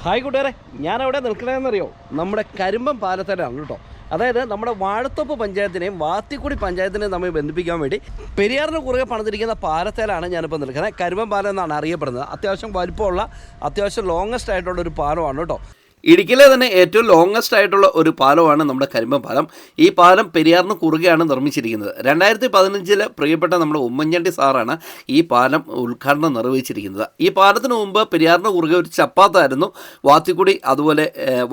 Hi കൂട്ടുകാരെ, ഞാനവിടെ നിൽക്കണമെന്നറിയോ? നമ്മുടെ കരിമ്പം പാലത്തിലാണ് കേട്ടോ. അതായത് നമ്മുടെ വാഴത്തോപ്പ് പഞ്ചായത്തിനെയും വാത്തിക്കുടി പഞ്ചായത്തിനെയും തമ്മിൽ ബന്ധിപ്പിക്കാൻ വേണ്ടി പെരിയാറിന് കുറുകെ പണിതിരിക്കുന്ന പാലത്തിലാണ് ഞാനിപ്പോൾ നിൽക്കുന്നത്. കരിമ്പം പാലം എന്നാണ് അറിയപ്പെടുന്നത്. അത്യാവശ്യം വലിപ്പമുള്ള, അത്യാവശ്യം ലോങ്ങസ്റ്റ് ആയിട്ടുള്ള ഒരു പാലമാണ് കേട്ടോ. ഇടുക്കിയിലെ തന്നെ ഏറ്റവും ലോങ്ങസ്റ്റ് ആയിട്ടുള്ള ഒരു പാലമാണ് നമ്മുടെ കരിമ്പം പാലം. ഈ പാലം പെരിയാറിന് കുറുകെയാണ് നിർമ്മിച്ചിരിക്കുന്നത്. 2015 പ്രിയപ്പെട്ട നമ്മുടെ ഉമ്മൻചാണ്ടി സാറാണ് ഈ പാലം ഉദ്ഘാടനം നിർവഹിച്ചിരിക്കുന്നത്. ഈ പാലത്തിന് മുമ്പ് പെരിയാറിന് കുറുകെ ഒരു ചപ്പാത്തായിരുന്നു വാത്തിക്കുടി അതുപോലെ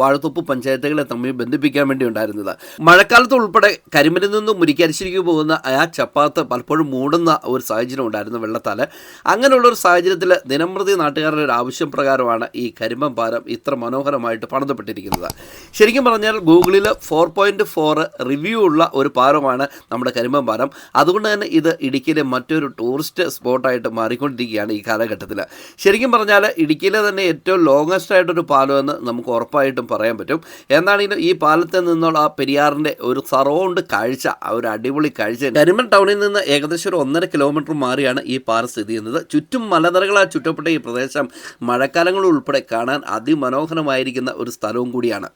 വാഴത്തോപ്പ് പഞ്ചായത്തുകളെ തമ്മിൽ ബന്ധിപ്പിക്കാൻ വേണ്ടി ഉണ്ടായിരുന്നത്. മഴക്കാലത്ത് ഉൾപ്പെടെ കരിമ്പിൽ നിന്നും മുരിക്കരിശ്ശേരിക്ക് പോകുന്ന ആ ചപ്പാത്ത് പലപ്പോഴും മൂടുന്ന ഒരു സാഹചര്യം ഉണ്ടായിരുന്നു വെള്ളത്താൽ. അങ്ങനെയുള്ളൊരു സാഹചര്യത്തിൽ ദിനംപ്രതി നാട്ടുകാരുടെ ഒരു ആവശ്യം പ്രകാരമാണ് ഈ കരിമ്പം പാലം ഇത്ര മനോഹരമായിട്ട് പണിതപ്പെട്ടിരിക്കുന്നത്. ശരിക്കും പറഞ്ഞാൽ ഗൂഗിളിൽ 4.4 റിവ്യൂ ഉള്ള ഒരു പാലമാണ് നമ്മുടെ കരിമ്പം പാലം. അതുകൊണ്ട് തന്നെ ഇത് ഇടുക്കിയിലെ മറ്റൊരു ടൂറിസ്റ്റ് സ്പോട്ടായിട്ട് മാറിക്കൊണ്ടിരിക്കുകയാണ് ഈ കാലഘട്ടത്തിൽ. ശരിക്കും പറഞ്ഞാൽ ഇടുക്കിയിലെ തന്നെ ഏറ്റവും ലോങ്ങസ്റ്റ് ആയിട്ടൊരു പാലമെന്ന് നമുക്ക് ഉറപ്പായിട്ടും പറയാൻ പറ്റും. എന്താണെങ്കിലും ഈ പാലത്തിൽ നിന്നുള്ള ആ പെരിയാറിൻ്റെ ഒരു സറൗണ്ട് കാഴ്ച, ഒരു അടിപൊളി കാഴ്ച. കരിമ്പൻ ടൗണിൽ നിന്ന് ഏകദേശം ഒരു 1.5 കിലോമീറ്റർ മാറിയാണ് ഈ പാലം സ്ഥിതി ചെയ്യുന്നത്. ചുറ്റും മലനിരകളാൽ ചുറ്റപ്പെട്ട ഈ പ്രദേശം മഴക്കാലങ്ങളിൽ ഉൾപ്പെടെ കാണാൻ അതിമനോഹരമായിരിക്കുന്ന ഒരു സ്ഥലവും കൂടിയാണ്.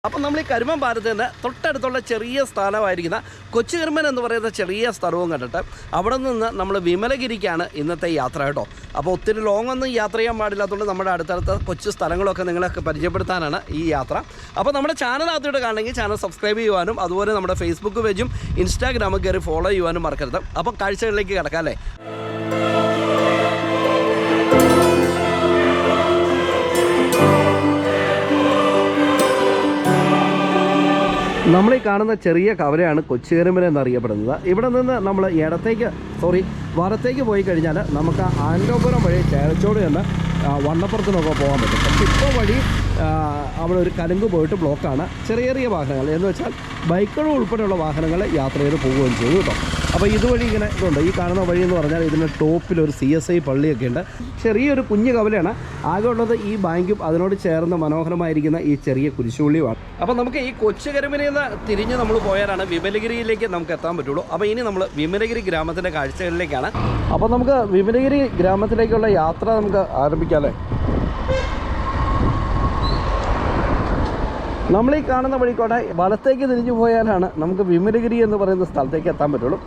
അപ്പം നമ്മൾ ഈ കരിമ്പം പാലത്തിന് തൊട്ടടുത്തുള്ള ചെറിയ സ്ഥലമായിരിക്കുന്ന കൊച്ചുകരിമ്പൻ എന്ന് പറയുന്ന ചെറിയ സ്ഥലവും കണ്ടിട്ട് അവിടെ നിന്ന് നമ്മൾ വിമലഗിരിക്കാണ് ഇന്നത്തെ യാത്ര കേട്ടോ. അപ്പോൾ ഒത്തിരി ലോങ് ഒന്നും യാത്ര ചെയ്യാൻ പാടില്ലാത്തതുകൊണ്ട് നമ്മുടെ അടുത്തടുത്ത കൊച്ചു സ്ഥലങ്ങളൊക്കെ നിങ്ങളൊക്കെ പരിചയപ്പെടുത്താനാണ് ഈ യാത്ര. അപ്പോൾ നമ്മുടെ ചാനൽ ആദ്യമായിട്ട് കാണണമെങ്കിൽ ചാനൽ സബ്സ്ക്രൈബ് ചെയ്യുവാനും അതുപോലെ നമ്മുടെ ഫേസ്ബുക്ക് പേജും ഇൻസ്റ്റാഗ്രാമും കയറി ഫോളോ ചെയ്യുവാനും മറക്കരുത്. അപ്പോൾ കാഴ്ചകളിലേക്ക് കിടക്കാം അല്ലേ. നമ്മൾ ഈ കാണുന്ന ചെറിയ കവലയാണ് കൊച്ചുകരിമ്പൻ എന്നറിയപ്പെടുന്നത്. ഇവിടെ നിന്ന് നമ്മൾ വലത്തേക്ക് പോയി കഴിഞ്ഞാൽ നമുക്ക് ആൻഡോപുരം വഴി ചേരച്ചോട് എന്ന് വണ്ണപ്പുറത്തിനൊക്കെ പോകാൻ പറ്റും. പക്ഷേ ഇപ്പോൾ വഴി അവിടെ ഒരു കലുങ്ക് പോയിട്ട് ബ്ലോക്കാണ്. ചെറിയ ചെറിയ വാഹനങ്ങൾ എന്ന് വെച്ചാൽ ബൈക്കുകൾ ഉൾപ്പെടെയുള്ള വാഹനങ്ങൾ യാത്ര ചെയ്ത് പോവുകയും ചെയ്തു കേട്ടോ. അപ്പോൾ ഇതുവഴി ഇങ്ങനെ ഇതുണ്ട്. ഈ കാണുന്ന വഴി എന്ന് പറഞ്ഞാൽ ഇതിൻ്റെ ടോപ്പിലൊരു CSI പള്ളിയൊക്കെ ഉണ്ട്. ചെറിയൊരു കുഞ്ഞു കവലയാണ്. ആകെ ഉള്ളത് ഈ ബാങ്കും അതിനോട് ചേർന്ന് മനോഹരമായിരിക്കുന്ന ഈ ചെറിയ കുരിശുപള്ളിയുമാണ്. അപ്പോൾ നമുക്ക് ഈ കൊച്ചുകരിമ്പിൽ നിന്ന് തിരിഞ്ഞ് നമ്മൾ പോയാലാണ് വിമലഗിരിയിലേക്ക് നമുക്ക് എത്താൻ പറ്റുള്ളൂ. അപ്പോൾ ഇനി നമ്മൾ വിമലഗിരി ഗ്രാമത്തിൻ്റെ കാഴ്ചകളിലേക്കാണ്. അപ്പോൾ നമുക്ക് വിമലഗിരി ഗ്രാമത്തിലേക്കുള്ള യാത്ര നമുക്ക് ആരംഭിക്കാം അല്ലേ. നമ്മൾ ഈ കാണുന്ന വഴിക്കോട്ടെ വലത്തേക്ക് തിരിഞ്ഞു പോയാലാണ് നമുക്ക് വിമലഗിരി എന്ന് പറയുന്ന സ്ഥലത്തേക്ക് എത്താൻ പറ്റുള്ളൂ.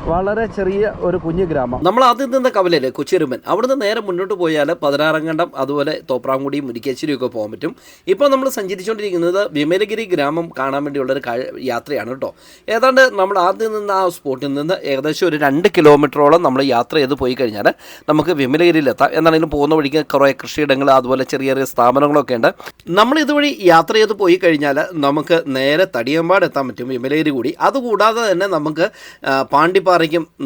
വളരെ ചെറിയ ഒരു കുഞ്ഞു ഗ്രാമം. നമ്മൾ ആദ്യം നിന്ന കവലയിലെ കൊച്ചുകരിമ്പൻ, അവിടുന്ന് നേരെ മുന്നോട്ട് പോയാൽ പതിനാറങ്കണ്ടം അതുപോലെ തോപ്രാംകുടി മുരിക്കാശ്ശേരിയൊക്കെ പോകാൻ പറ്റും. ഇപ്പോൾ നമ്മൾ സഞ്ചരിച്ചുകൊണ്ടിരിക്കുന്നത് വിമലഗിരി ഗ്രാമം കാണാൻ വേണ്ടിയുള്ളൊരു യാത്രയാണ് കേട്ടോ. ഏതാണ്ട് നമ്മൾ ആദ്യം നിന്ന് ആ സ്പോട്ടിൽ നിന്ന് ഏകദേശം ഒരു 2 കിലോമീറ്ററോളം നമ്മൾ യാത്ര ചെയ്ത് പോയി കഴിഞ്ഞാൽ നമുക്ക് വിമലഗിരിയിലെത്താം. എന്നാണെങ്കിലും പോകുന്ന വഴിക്ക് കുറേ കൃഷിയിടങ്ങൾ അതുപോലെ ചെറിയ ചെറിയ സ്ഥാപനങ്ങളൊക്കെ ഉണ്ട്. നമ്മൾ ഇതുവഴി യാത്ര ചെയ്ത് പോയി കഴിഞ്ഞാൽ നമുക്ക് നേരെ തടിയമ്പാട് എത്താൻ പറ്റും വിമലഗിരി കൂടി. അതുകൂടാതെ തന്നെ നമുക്ക് പാണ്ടിപ്പാറയ്ക്കും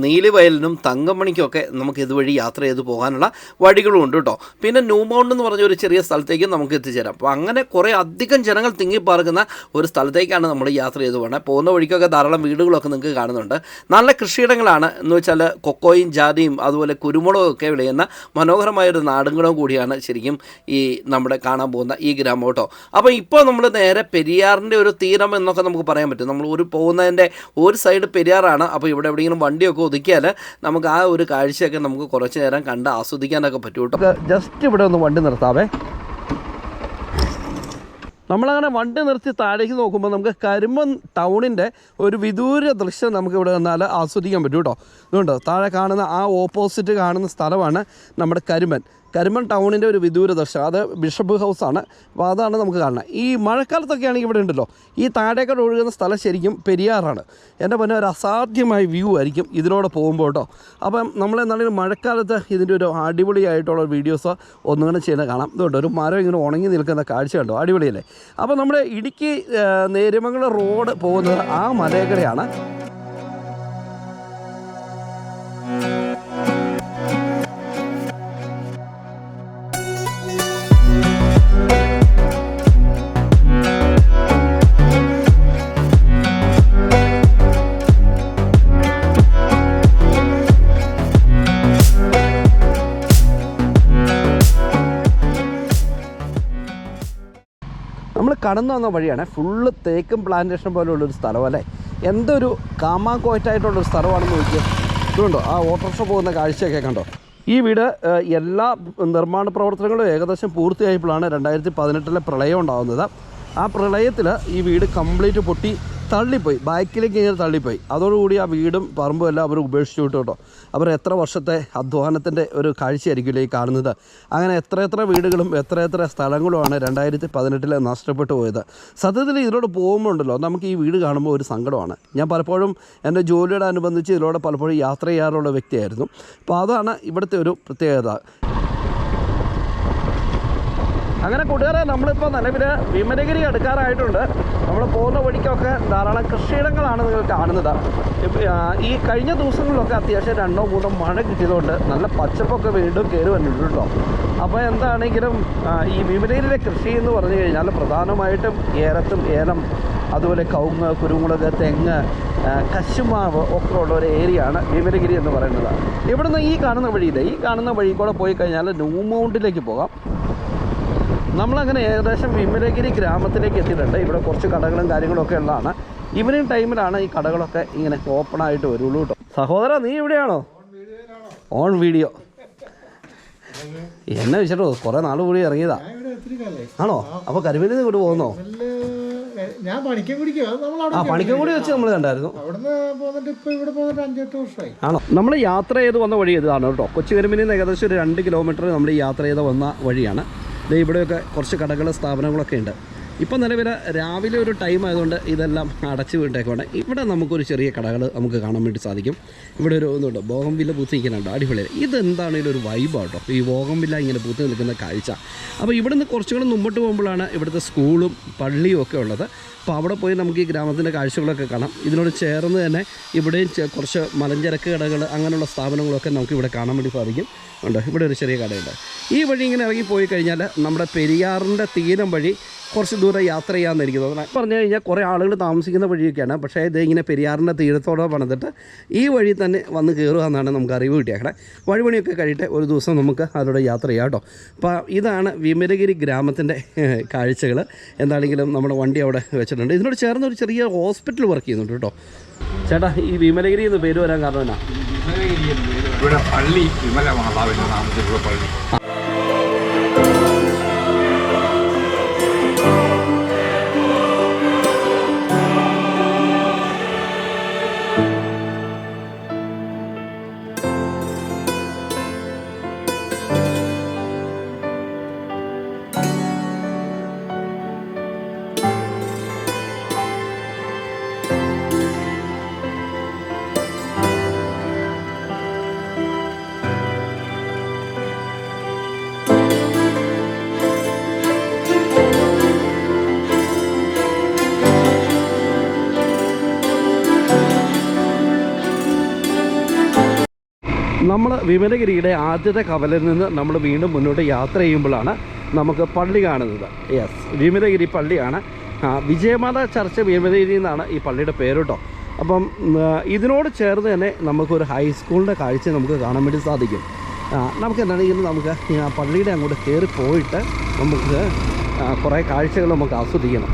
നീലിവയലിനും തങ്കമണിക്കുമൊക്കെ നമുക്ക് ഇതുവഴി യാത്ര ചെയ്ത് പോകാനുള്ള വഴികളും ഉണ്ട് കേട്ടോ. പിന്നെ ന്യൂ മൗണ്ട് എന്ന് പറഞ്ഞ ഒരു ചെറിയ സ്ഥലത്തേക്ക് നമുക്ക് എത്തിച്ചേരാം. അപ്പോൾ അങ്ങനെ കുറേ അധികം ജനങ്ങൾ തിങ്ങിപ്പാർക്കുന്ന ഒരു സ്ഥലത്തേക്കാണ് നമ്മൾ യാത്ര ചെയ്ത് പോകുന്നത്. പോകുന്ന വഴിക്കൊക്കെ ധാരാളം വീടുകളൊക്കെ നിങ്ങൾക്ക് കാണുന്നുണ്ട്. നല്ല കൃഷിയിടങ്ങളാണ്. എന്ന് വെച്ചാൽ കൊക്കോയും ജാതിയും അതുപോലെ കുരുമുളകും ഒക്കെ വിളയുന്ന മനോഹരമായൊരു നാടുകളും കൂടിയാണ് ശരിക്കും ഈ നമ്മുടെ കാണാൻ പോകുന്ന ഈ ഗ്രാമം കേട്ടോ. അപ്പോൾ ഇപ്പോൾ നമ്മൾ നേരെ പെരിയാറിൻ്റെ ഒരു തീരം എന്നൊക്കെ നമുക്ക് പറയാൻ പറ്റും. നമ്മൾ പോകുന്നതിൻ്റെ ഒരു സൈഡ് പെരിയാറാണ്. അപ്പോൾ ഇവിടെ എവിടെയെങ്കിലും വണ്ടിയൊക്കെ ഒതുക്കിയാൽ നമുക്ക് ആ ഒരു കാഴ്ചയൊക്കെ നമുക്ക് കുറച്ച് നേരം കണ്ട് ആസ്വദിക്കാനൊക്കെ പറ്റും കേട്ടോ. ജസ്റ്റ് ഇവിടെ ഒന്ന് വണ്ടി നിർത്താവേ. നമ്മളങ്ങനെ വണ്ടി നിർത്തി താഴേക്ക് നോക്കുമ്പോൾ നമുക്ക് കരിമ്പൻ ടൗണിൻ്റെ ഒരു വിദൂര ദൃശ്യം നമുക്ക് ഇവിടെ നിന്നാൽ ആസ്വദിക്കാൻ പറ്റും കേട്ടോ. ഇതുകൊണ്ട് താഴെ കാണുന്ന ആ ഓപ്പോസിറ്റ് കാണുന്ന സ്ഥലമാണ് നമ്മുടെ കരിമ്പൻ ടൗണിൻ്റെ ഒരു വിദൂര ദൃശ്യം. അത് ബിഷപ്പ് ഹൗസാണ്. അപ്പോൾ അതാണ് നമുക്ക് കാണുന്നത്. ഈ മഴക്കാലത്തൊക്കെ ആണെങ്കിൽ ഇവിടെ ഉണ്ടല്ലോ, ഈ താഴേക്കോട്ട് ഒഴുകുന്ന സ്ഥലം ശരിക്കും പെരിയാറാണ്. എൻ്റെ പിന്നെ ഒരു അസാധ്യമായ വ്യൂ ആയിരിക്കും ഇതിലൂടെ പോകുമ്പോൾ കേട്ടോ. അപ്പം നമ്മളെന്നാണെങ്കിലും മഴക്കാലത്ത് ഇതിൻ്റെ ഒരു അടിപൊളിയായിട്ടുള്ള വീഡിയോസ് ഒന്നുകൂടെ ചെയ്യുന്നത് കാണാം. ഇതുകൊണ്ട് ഒരു മരം ഇങ്ങനെ ഉണങ്ങി നിൽക്കുന്ന കാഴ്ച കണ്ടോ, അടിപൊളിയല്ലേ. അപ്പോൾ നമ്മുടെ ഇടുക്കി നേര്യമംഗലം റോഡ് പോകുന്നത് ആ മലയക്കരയാണ്. നമ്മൾ കടന്നു വന്ന വഴിയാണ്. ഫുള്ള് തേക്കും പ്ലാന്റേഷൻ പോലുള്ളൊരു സ്ഥലം അല്ലേ. എന്തൊരു കാമാക്കോറ്റായിട്ടുള്ളൊരു സ്ഥലമാണെന്ന് നോക്കിയാൽ. ഇതുകൊണ്ടോ ആ ഓട്ടോറിക്ഷ പോകുന്ന കാഴ്ചയൊക്കെ കണ്ടോ. ഈ വീട് എല്ലാ നിർമ്മാണ പ്രവർത്തനങ്ങളും ഏകദേശം പൂർത്തിയായപ്പോഴാണ് 2018 പ്രളയം ഉണ്ടാകുന്നത്. ആ പ്രളയത്തിൽ ഈ വീട് കംപ്ലീറ്റ് പൊട്ടി തള്ളിപ്പോയി, ബാക്കിലേക്ക് ഇങ്ങനെ തള്ളിപ്പോയി. അതോടുകൂടി ആ വീടും പറമ്പും എല്ലാം അവർ ഉപേക്ഷിച്ചു വിട്ടു കേട്ടോ. അവർ എത്ര വർഷത്തെ അധ്വാനത്തിൻ്റെ ഒരു കാഴ്ചയായിരിക്കില്ലേ ഈ കാണുന്നത്. അങ്ങനെ എത്ര വീടുകളും എത്ര സ്ഥലങ്ങളുമാണ് 2018 നഷ്ടപ്പെട്ടു പോയത്. സത്യത്തിൽ ഇതിലൂടെ പോകുമ്പോൾ ഉണ്ടല്ലോ നമുക്ക് ഈ വീട് കാണുമ്പോൾ ഒരു സങ്കടമാണ്. ഞാൻ പലപ്പോഴും എൻ്റെ ജോലിയോട് അനുബന്ധിച്ച് ഇതിലൂടെ പലപ്പോഴും യാത്ര ചെയ്യാറുള്ള വ്യക്തിയായിരുന്നു. അപ്പോൾ അതാണ് ഇവിടുത്തെ ഒരു പ്രത്യേകത. അങ്ങനെ കൂട്ടുകാരെ, നമ്മളിപ്പോൾ നിലവിൽ വിമലഗിരി അടുക്കാറായിട്ടുണ്ട്. നമ്മൾ പോകുന്ന വഴിക്കൊക്കെ ധാരാളം കൃഷിയിടങ്ങളാണ് നിങ്ങൾ കാണുന്നത്. ഈ കഴിഞ്ഞ ദിവസങ്ങളിലൊക്കെ അത്യാവശ്യം 2-3 മഴ കിട്ടിയതുകൊണ്ട് നല്ല പച്ചപ്പൊക്കെ വീണ്ടും കയറി വന്നിട്ടുണ്ട് കേട്ടോ. അപ്പോൾ എന്താണെങ്കിലും ഈ വിമലഗിരിയിലെ കൃഷി എന്ന് പറഞ്ഞു കഴിഞ്ഞാൽ പ്രധാനമായിട്ടും ഏലം, അതുപോലെ കവുങ്ങ്, കുരുമുളക്, തെങ്ങ്, കശുമാവ് ഒക്കെ ഉള്ള ഒരു ഏരിയയാണ് വിമലഗിരി എന്ന് പറയുന്നത്. ഇവിടുന്ന് ഈ കാണുന്ന വഴി കൂടെ പോയി കഴിഞ്ഞാൽ ന്യൂ മൗണ്ടിലേക്ക് പോകാം. നമ്മളങ്ങനെ ഏകദേശം വിമലഗിരി ഗ്രാമത്തിലേക്ക് എത്തിയിട്ടുണ്ട്. ഇവിടെ കുറച്ച് കടകളും കാര്യങ്ങളൊക്കെ ഉള്ളതാണ്. ഈവനിങ് ടൈമിലാണ് ഈ കടകളൊക്കെ ഇങ്ങനെ ഓപ്പണായിട്ട് വരുള്ളൂ കേട്ടോ. സഹോദര, നീ ഇവിടെയാണോ? ഓൺ വീഡിയോ എന്നെ വെച്ചിട്ടോ കുറേ നാൾ കൂടി ഇറങ്ങിയതാ ആണോ? അപ്പോൾ കരിമീനിൽ നിന്ന് ഇങ്ങോട്ട് പോകുന്നോ? ഞാൻ പണിക്കൻകുടി വെച്ച് നമ്മൾ കണ്ടായിരുന്നു. ആണോ? നമ്മൾ യാത്ര ചെയ്ത് വന്ന വഴി ഇതാണ് കേട്ടോ. കൊച്ചി കരിമീനിൽ നിന്ന് ഏകദേശം ഒരു 2 കിലോമീറ്റർ നമ്മൾ യാത്ര ചെയ്ത് വന്ന വഴിയാണ്. ഇവിടെയൊക്കെ കുറച്ച് കടകൾ, സ്ഥാപനങ്ങളൊക്കെ ഉണ്ട്. ഇപ്പം നിലവിൽ രാവിലെ ഒരു ടൈം ആയതുകൊണ്ട് ഇതെല്ലാം അടച്ചു വിട്ടേക്കാണ്. ഇവിടെ നമുക്കൊരു ചെറിയ കടകൾ നമുക്ക് കാണാൻ വേണ്ടി സാധിക്കും. ഇവിടെ ഒരു ഇതുണ്ട്, ബോഗൻവില്ല പൂത്ത് നിൽക്കുന്നുണ്ട്, അടിപൊളിയാണ്. ഇതെന്താണെങ്കിലും ഒരു വൈബാട്ടോ ഈ ബോഗൻവില്ല ഇങ്ങനെ പൂത്ത് നിൽക്കുന്ന കാഴ്ച. അപ്പോൾ ഇവിടെ നിന്ന് കുറച്ചുകൂടെ മുമ്പോട്ട് പോകുമ്പോഴാണ് ഇവിടുത്തെ സ്കൂളും പള്ളിയും ഒക്കെ ഉള്ളത്. അപ്പോൾ അവിടെ പോയി നമുക്ക് ഈ ഗ്രാമത്തിൻ്റെ കാഴ്ചകളൊക്കെ കാണാം. ഇതിനോട് ചേർന്ന് തന്നെ ഇവിടെയും കുറച്ച് മലഞ്ചരക്ക് കടകൾ, അങ്ങനെയുള്ള സ്ഥാപനങ്ങളൊക്കെ നമുക്ക് ഇവിടെ കാണാൻ വേണ്ടി സാധിക്കും. ഉണ്ട്, ഇവിടെ ഒരു ചെറിയ കടയുണ്ട്. ഈ വഴി ഇങ്ങനെ ഇറങ്ങി പോയി കഴിഞ്ഞാൽ നമ്മുടെ പെരിയാറിൻ്റെ തീരം വഴി കുറച്ച് ദൂരം യാത്ര ചെയ്യാമെന്ന് എനിക്ക് തോന്നുന്നത്. പറഞ്ഞു കഴിഞ്ഞാൽ കുറേ ആളുകൾ താമസിക്കുന്ന വഴിയൊക്കെയാണ്. പക്ഷേ ഇത് ഇങ്ങനെ പെരിയാറിൻ്റെ തീരത്തോടെ പണിതിട്ട് ഈ വഴി തന്നെ വന്ന് കയറുക എന്നാണ് നമുക്ക് അറിവ് കിട്ടിയേക്കണേ. വഴിപണിയൊക്കെ കഴിയിട്ട് ഒരു ദിവസം നമുക്ക് അതിലൂടെ യാത്ര ചെയ്യാം കേട്ടോ. അപ്പോൾ ഇതാണ് വിമലഗിരി ഗ്രാമത്തിൻ്റെ കാഴ്ചകൾ. എന്താണെങ്കിലും നമ്മുടെ വണ്ടി അവിടെ വെച്ചിട്ടുണ്ട്. ഇതിനോട് ചേർന്ന് ഒരു ചെറിയ ഹോസ്പിറ്റൽ വർക്ക് ചെയ്യുന്നുണ്ട് കേട്ടോ. ചേട്ടാ, ഈ വിമലഗിരി എന്ന് പേര് വരാൻ കാരണം എന്നാ? ഇവിടെ പള്ളി, വിമല മാതാവിൻ്റെ നാമത്തിലുള്ള പള്ളി. നമ്മൾ വിമലഗിരിയുടെ ആദ്യത്തെ കവലിൽ നിന്ന് നമ്മൾ വീണ്ടും മുന്നോട്ട് യാത്ര ചെയ്യുമ്പോഴാണ് നമുക്ക് പള്ളി കാണുന്നത്. യെസ്, വിമലഗിരി പള്ളിയാണ്. വിജയമാതാ ചർച്ച് വിമലഗിരി എന്നാണ് ഈ പള്ളിയുടെ പേര് കേട്ടോ. അപ്പം ഇതിനോട് ചേർന്ന് തന്നെ നമുക്കൊരു ഹൈസ്കൂളിൻ്റെ കാഴ്ച നമുക്ക് കാണാൻ വേണ്ടി സാധിക്കും. നമുക്ക് എന്താണെങ്കിലും നമുക്ക് പള്ളിയുടെ അങ്ങോട്ട് കയറി പോയിട്ട് നമുക്ക് കുറേ കാഴ്ചകൾ നമുക്ക് ആസ്വദിക്കണം.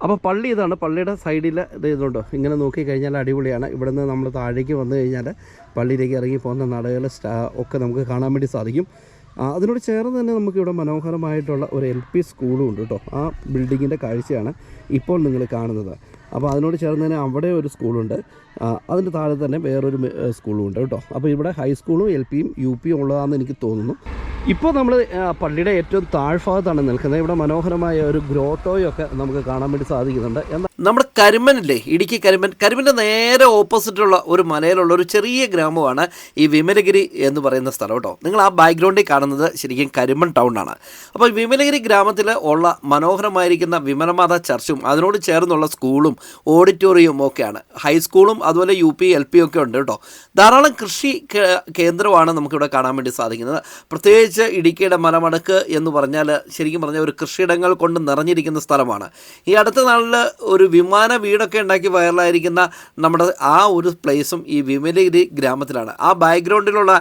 അപ്പോൾ പള്ളി ഇതാണ്. പള്ളിയുടെ സൈഡിൽ ഇതുണ്ടോ, ഇങ്ങനെ നോക്കിക്കഴിഞ്ഞാൽ അടിപൊളിയാണ്. ഇവിടെ നിന്ന് നമ്മൾ താഴേക്ക് വന്നു കഴിഞ്ഞാൽ പള്ളിയിലേക്ക് ഇറങ്ങി പോകുന്ന നടകൾ ഒക്കെ നമുക്ക് കാണാൻ വേണ്ടി സാധിക്കും. അതിനോട് ചേർന്ന് തന്നെ നമുക്കിവിടെ മനോഹരമായിട്ടുള്ള ഒരു LP സ്കൂളും ഉണ്ട് കേട്ടോ. ആ ബിൽഡിങ്ങിൻ്റെ കാഴ്ചയാണ് ഇപ്പോൾ നിങ്ങൾ കാണുന്നത്. അപ്പോൾ അതിനോട് ചേർന്ന് തന്നെ അവിടെ ഒരു സ്കൂളുണ്ട്. അതിൻ്റെ താഴെ തന്നെ വേറൊരു സ്കൂളും ഉണ്ട് കേട്ടോ. അപ്പോൾ ഇവിടെ ഹൈസ്കൂളും LPയും UPയും ഉള്ളതാണെന്ന് എനിക്ക് തോന്നുന്നു. ഇപ്പോൾ നമ്മൾ പള്ളിയുടെ ഏറ്റവും താഴ്ഭാഗത്താണ് നിൽക്കുന്നത്. ഇവിടെ മനോഹരമായ ഒരു ഗ്രോട്ടോയൊക്കെ നമുക്ക് കാണാൻ വേണ്ടി സാധിക്കുന്നുണ്ട്. എന്നാൽ നമ്മുടെ കരിമനില്ലേ, ഇടുക്കി കരിമൻ്റെ നേരെ ഓപ്പോസിറ്റുള്ള ഒരു മലയിലുള്ള ഒരു ചെറിയ ഗ്രാമമാണ് ഈ വിമലഗിരി എന്ന് പറയുന്ന സ്ഥലം കേട്ടോ. നിങ്ങൾ ആ ബാക്ക്ഗ്രൗണ്ടിൽ കാണുന്നത് ശരിക്കും കരിമൺ ടൗണാണ്. അപ്പോൾ വിമലഗിരി ഗ്രാമത്തിൽ ഉള്ള മനോഹരമായിരിക്കുന്ന വിമലമാതാ ചർച്ചും അതിനോട് ചേർന്നുള്ള സ്കൂളും ഓഡിറ്റോറിയവും ഒക്കെയാണ്. ഹൈസ്കൂളും അതുപോലെ UP LP ഒക്കെ ഉണ്ട് കേട്ടോ. ധാരാളം കൃഷി കേന്ദ്രമാണ് നമുക്കിവിടെ കാണാൻ വേണ്ടി സാധിക്കുന്നത്. പ്രത്യേകിച്ച് ഇടുക്കിയുടെ മലമടക്ക് എന്ന് പറഞ്ഞാൽ ശരിക്കും പറഞ്ഞാൽ ഒരു കൃഷിയിടങ്ങൾ കൊണ്ട് നിറഞ്ഞിരിക്കുന്ന സ്ഥലമാണ്. ഈ അടുത്ത നാളിൽ ഒരു വിമാന വീടൊക്കെ ഉണ്ടാക്കി വൈറലായിരിക്കുന്ന നമ്മുടെ ആ ഒരു പ്ലേസും ഈ വിമലഗിരി ഗ്രാമത്തിലാണ്. ആ ബാക്ക്ഗ്രൗണ്ടിലുള്ള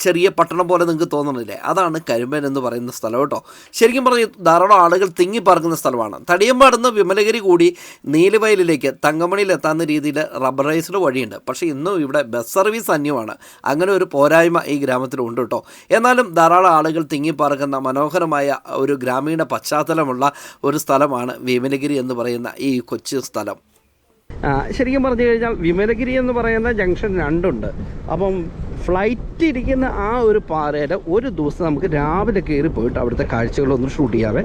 ചെറിയ പട്ടണം പോലെ നിങ്ങൾക്ക് തോന്നുന്നില്ലേ, അതാണ് കരിമ്പൻ എന്ന് പറയുന്ന സ്ഥലം കേട്ടോ. ശരിക്കും പറഞ്ഞാൽ ധാരാളം ആളുകൾ തിങ്ങിപ്പാർക്കുന്ന സ്ഥലമാണ്. തടിയമ്പാടുന്ന് വിമലഗിരി കൂടി നീലിവ നീലുവയലിലേക്ക് തങ്കമണിയിൽ എത്താവുന്ന രീതിയിൽ റബ്ബറൈസ്ഡ് വഴിയുണ്ട്. പക്ഷേ ഇന്നും ഇവിടെ ബസ് സർവീസ് അന്യമാണ്. അങ്ങനെ ഒരു പോരായ്മ ഈ ഗ്രാമത്തിലുണ്ട് കേട്ടോ. എന്നാലും ധാരാളം ആളുകൾ തിങ്ങിപ്പാർക്കുന്ന മനോഹരമായ ഒരു ഗ്രാമീണ പശ്ചാത്തലമുള്ള ഒരു സ്ഥലമാണ് വിമലഗിരി എന്ന് പറയുന്ന ഈ കൊച്ചു സ്ഥലം. ശരിക്കും പറഞ്ഞു കഴിഞ്ഞാൽ വിമലഗിരി എന്ന് പറയുന്ന ജംഗ്ഷൻ 2 ഉണ്ട്. അപ്പം ഫ്ലൈറ്റ് ഇരിക്കുന്ന ആ ഒരു പാറയിൽ ഒരു ദിവസം നമുക്ക് രാവിലെ കയറി പോയിട്ട് അവിടുത്തെ കാഴ്ചകളൊന്നും ഷൂട്ട് ചെയ്യാവേ.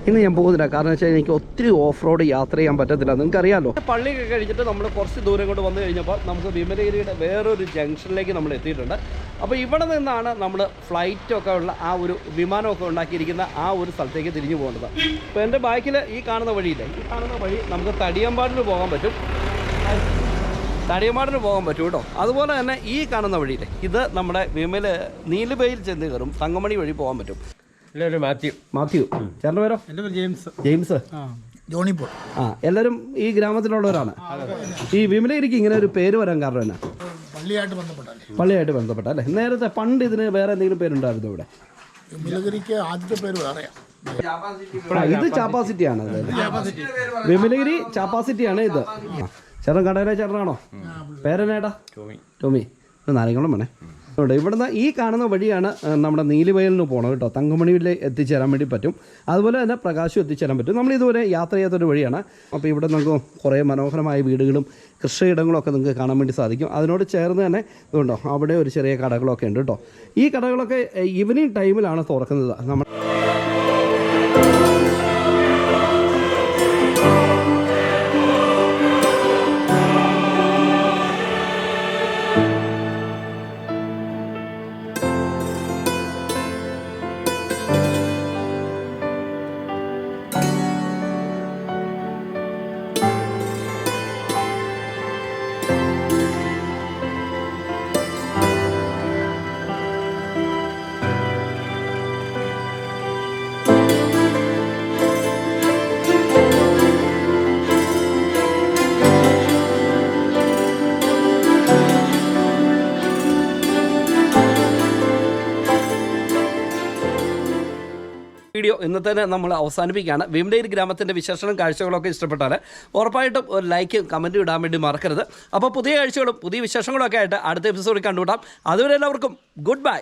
ഇന്ന് ഞാൻ പോകുന്നില്ല, കാരണം വെച്ചാൽ എനിക്ക് ഒത്തിരി ഓഫ് റോഡ് യാത്ര ചെയ്യാൻ പറ്റത്തില്ല. നിങ്ങൾക്കറിയാമല്ലോ, പള്ളിയൊക്കെ കഴിഞ്ഞിട്ട് നമ്മൾ കുറച്ച് ദൂരം കൊണ്ട് വന്നു കഴിഞ്ഞപ്പോൾ നമുക്ക് വിമലഗിരിയുടെ വേറൊരു ജംഗ്ഷനിലേക്ക് നമ്മൾ എത്തിയിട്ടുണ്ട്. അപ്പോൾ ഇവിടെ നിന്നാണ് നമ്മൾ ഫ്ലൈറ്റൊക്കെ ഉള്ള ആ ഒരു വിമാനമൊക്കെ ഉണ്ടാക്കിയിരിക്കുന്ന ആ ഒരു സ്ഥലത്തേക്ക് തിരിഞ്ഞു പോകേണ്ടത്. അപ്പോൾ എൻ്റെ ബാക്കിൽ ഈ കാണുന്ന വഴിയില്ല, ഈ കാണുന്ന വഴി നമുക്ക് തടിയമ്പാടിന് പോകാൻ പറ്റും, തടിയമ്പാടിന് പോകാൻ പറ്റും കേട്ടോ. അതുപോലെ തന്നെ ഈ കാണുന്ന വഴിയില്ലേ, ഇത് നമ്മുടെ നീലുവയൽ ചെന്ന് കയറും, തങ്കമണി വഴി പോകാൻ പറ്റും. മാത്യു ചേട്ടൻ്റെ പേരോ? എൻ്റെ പേര് ജെയിംസ്. Johnny Paul. എല്ലാവരും ഈ ഗ്രാമത്തിലുള്ളവരാണ്. ഈ വിമലഗിരിക്ക് ഇങ്ങനെ ഒരു പേര് വരാൻ കാരണം എന്നാ? പള്ളിയായിട്ട് ബന്ധപ്പെട്ടല്ലേ? നേരത്തെ പണ്ട് ഇതിന് വേറെ എന്തെങ്കിലും പേരുണ്ടായിരുന്നു ഇവിടെ? വിമലഗിരിക്ക് ആദ്യത്തെ പേര് വേറെയാണ്. ഇത് ചാപ്പാസിറ്റിയാണ്. വിമലഗിരി ചാപ്പാസിറ്റിയാണ് ഇത്. ചേട്ടൻ കടയിലെ ചേട്ടനാണോ? പേരെന്നേട്ടാ? ടോമി. നാരങ്ങളും വേണേ. ഇവിടുന്ന് ഈ കാണുന്ന വഴിയാണ് നമ്മുടെ നീലുവയലിന് പോകണം കേട്ടോ. തങ്കമണിയിൽ എത്തിച്ചേരാൻ വേണ്ടി പറ്റും. അതുപോലെ തന്നെ പ്രകാശം എത്തിച്ചേരാൻ പറ്റും. നമ്മളിതുപോലെ യാത്ര ചെയ്യാത്തൊരു വഴിയാണ്. അപ്പോൾ ഇവിടെ നമുക്ക് കുറേ മനോഹരമായ വീടുകളും കൃഷിയിടങ്ങളൊക്കെ നിങ്ങൾക്ക് കാണാൻ വേണ്ടി സാധിക്കും. അതിനോട് ചേർന്ന് തന്നെ ഇതുണ്ടോ, അവിടെ ഒരു ചെറിയ കടകളൊക്കെ ഉണ്ട് കേട്ടോ. ഈ കടകളൊക്കെ ഈവനിങ് ടൈമിലാണ് തുറക്കുന്നത്. നമ്മൾ വീഡിയോ ഇന്നത്തെ നമ്മൾ അവസാനിപ്പിക്കുകയാണ്. വിമലഗിരി ഗ്രാമത്തിൻ്റെ വിശേഷണം കാഴ്ചകളൊക്കെ ഇഷ്ടപ്പെട്ടാൽ ഉറപ്പായിട്ടും ഒരു ലൈക്കും കമൻറ്റും ഇടാൻ വേണ്ടി മറക്കരുത്. അപ്പോൾ പുതിയ കാഴ്ചകളും പുതിയ വിശേഷങ്ങളൊക്കെ ആയിട്ട് അടുത്ത എപ്പിസോഡിൽ കണ്ടുകൂട്ടാം. അതുവരെ എല്ലാവർക്കും ഗുഡ് ബൈ.